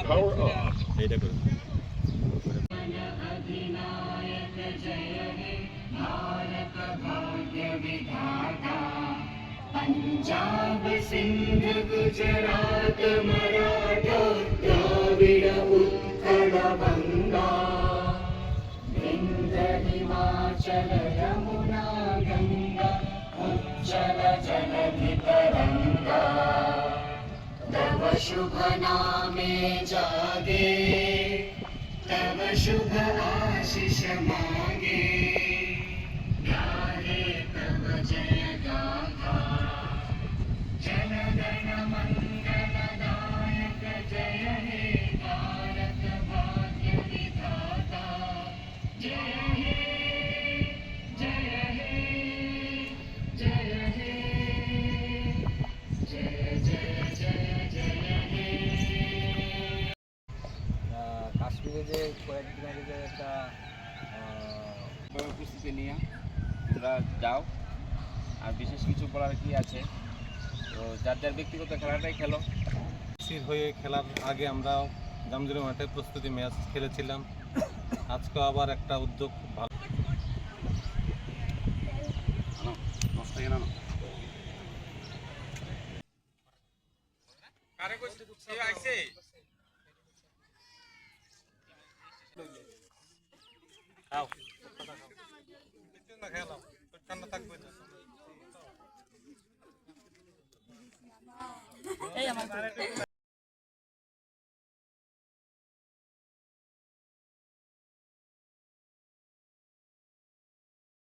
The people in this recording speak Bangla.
Power off. पंजाब सिंध गुजरात मराठा द्राविड उत्कल बंगा विंध्य हिमाचल यमुना गंगा उज्जल जलधि तरंगा तव शुभ नामे जागे तव शुभ आशीष मांगे गाहे तव जय गाथा जनगण मंगलदायक जय हे भारत भाग्य विधाता जय हे जय हे जय हे जय जय जय जय हे কাশ্মীরে যে কয়েকদিন আগে যে একটা উপস্থিতি নিয়ে তোমরা যাও আর বিশেষ কিছু বলার কি আছে তো যার যার ব্যক্তিগত খেলাটাই খেলো হয়ে খেলার আগে আমরা জামজুরি মাঠে প্রস্তুতি ম্যাচ খেলেছিলাম আজকে আবার একটা উদ্যোগ ভালো এই আমার